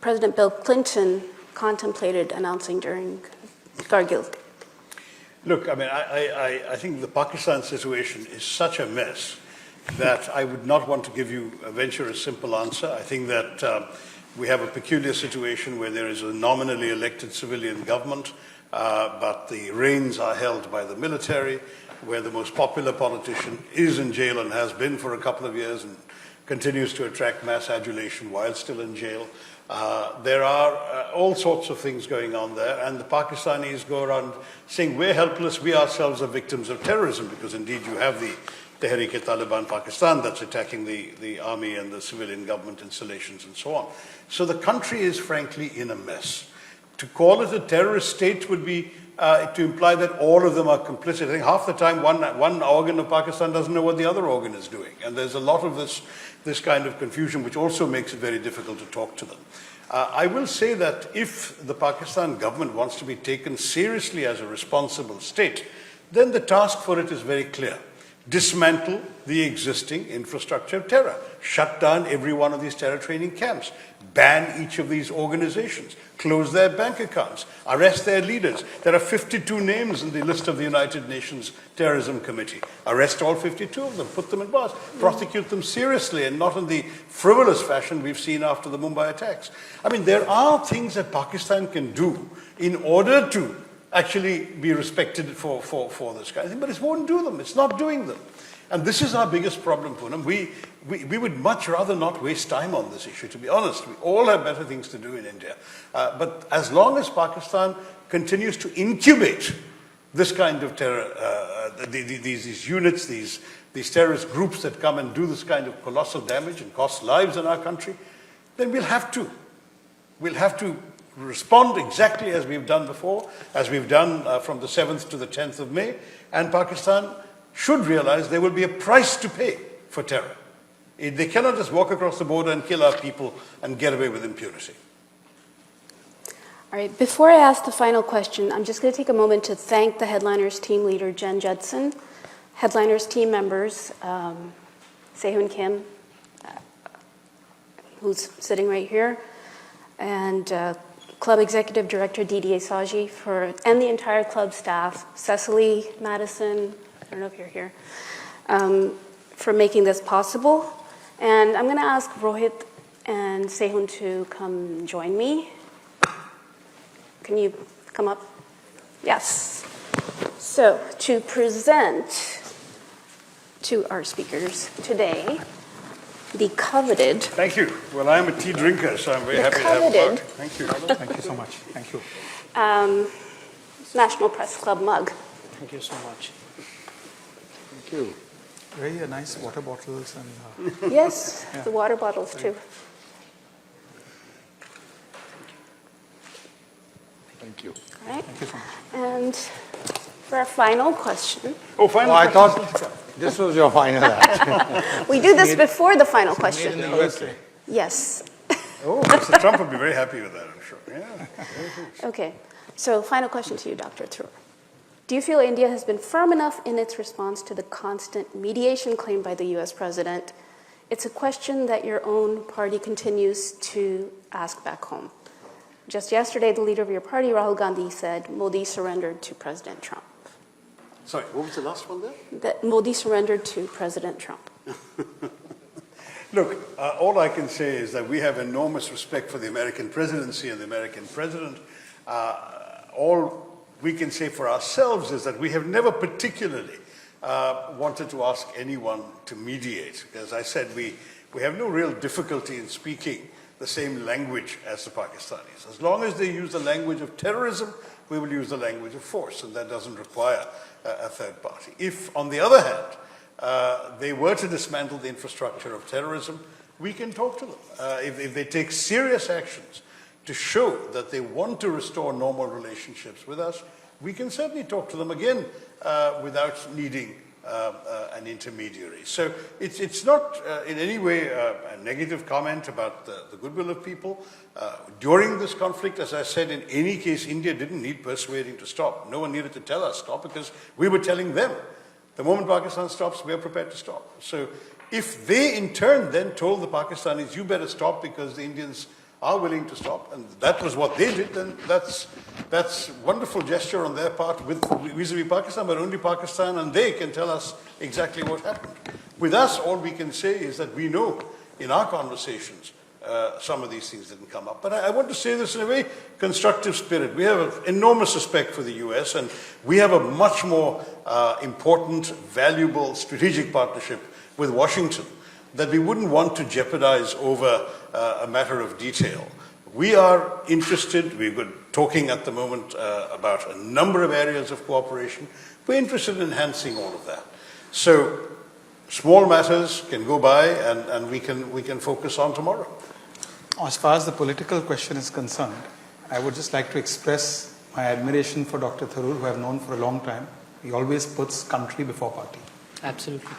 President Bill Clinton contemplated announcing during Kargil? Look, I mean, I think the Pakistan situation is such a mess that I would not want to venture a simple answer. I think that we have a peculiar situation where there is a nominally elected civilian government, but the reins are held by the military, where the most popular politician is in jail and has been for a couple of years and continues to attract mass adulation while still in jail. There are all sorts of things going on there, and the Pakistanis go around saying, we're helpless, we ourselves are victims of terrorism, because indeed you have the Tehreek-e-Taliban Pakistan that's attacking the army and the civilian government installations and so on. So the country is frankly in a mess. To call it a terrorist state would be to imply that all of them are complicit. I think half the time one organ of Pakistan doesn't know what the other organ is doing. And there's a lot of this kind of confusion, which also makes it very difficult to talk to them. I will say that if the Pakistan government wants to be taken seriously as a responsible state, then the task for it is very clear. Dismantle the existing infrastructure of terror. Shut down every one of these terror training camps. Ban each of these organizations. Close their bank accounts. Arrest their leaders. There are 52 names in the list of the United Nations Terrorism Committee. Arrest all 52 of them. Put them in bars. Prosecute them seriously and not in the frivolous fashion we've seen after the Mumbai attacks. I mean, there are things that Pakistan can do in order to actually be respected for this kind of thing, but it won't do them. It's not doing them. And this is our biggest problem, Poonam. We would much rather not waste time on this issue, to be honest. We all have better things to do in India. But as long as Pakistan continues to incubate this kind of terror, these units, these terrorist groups that come and do this kind of colossal damage and cost lives in our country, then we'll have to respond exactly as we've done before, as we've done from the 7th to the 10th of May, and Pakistan should realize there will be a price to pay for terror. They cannot just walk across the border and kill our people and get away with impunity. All right, before I ask the final question, I'm just going to take a moment to thank the Headliners team leader, Jen Judson, Headliners team members, Sehun Kim, who's sitting right here, and Club Executive Director Didi Saji, and the entire club staff, Cecily, Madison, I don't know if you're here, for making this possible. And I'm going to ask Rohit and Sehun to come join me. Can you come up? Yes. So to present to our speakers today, the coveted. Thank you. Well, I'm a tea drinker, so I'm very happy to have a mug. Thank you. Thank you so much. Thank you. National Press Club mug. Thank you so much. Thank you. Very nice water bottles and. Yes, Yeah. the water bottles too. Thank you. All right. Thank you so much. And for our final question, Oh, final Oh, I question. thought this was your final answer. we do this before the final question. Made in the USA. Yes. Oh, Mr. Trump would be very happy with that, I'm sure. Yeah. Okay. So, final question to you, Dr. Tharoor. Do you feel India has been firm enough in its response to the constant mediation claimed by the US president? It's a question that your own party continues to ask back home. Just yesterday, the leader of your party, Rahul Gandhi, said Modi surrendered to President Trump. Sorry, what was the last one there? That Modi surrendered to President Trump. Look, all I can say is that we have enormous respect for the American presidency and the American president. All we can say for ourselves is that we have never particularly wanted to ask anyone to mediate. As I said, we have no real difficulty in speaking the same language as the Pakistanis. As long as they use the language of terrorism, we will use the language of force, and that doesn't require a third party. If, on the other hand, they were to dismantle the infrastructure of terrorism, we can talk to them. If they take serious actions to show that they want to restore normal relationships with us, we can certainly talk to them again without needing an intermediary. So it's not in any way a negative comment about the goodwill of people. During this conflict, as I said, in any case, India didn't need persuading to stop. No one needed to tell us stop because we were telling them. The moment Pakistan stops, we are prepared to stop. So if they in turn then told the Pakistanis, you better stop because the Indians are willing to stop, and that was what they did, then that's wonderful gesture on their part vis-a-vis Pakistan, but only Pakistan and they can tell us exactly what happened. With us, all we can say is that we know in our conversations some of these things didn't come up. But I want to say this in a very constructive spirit. We have an enormous respect for the US, and we have a much more important, valuable, strategic partnership with Washington that we wouldn't want to jeopardize over a matter of detail. We are interested, we've been talking at the moment about a number of areas of cooperation. We're interested in enhancing all of that. So small matters can go by and we can focus on tomorrow. As far as the political question is concerned, I would just like to express my admiration for Dr. Tharoor, who I have known for a long time. He always puts country before party. Absolutely.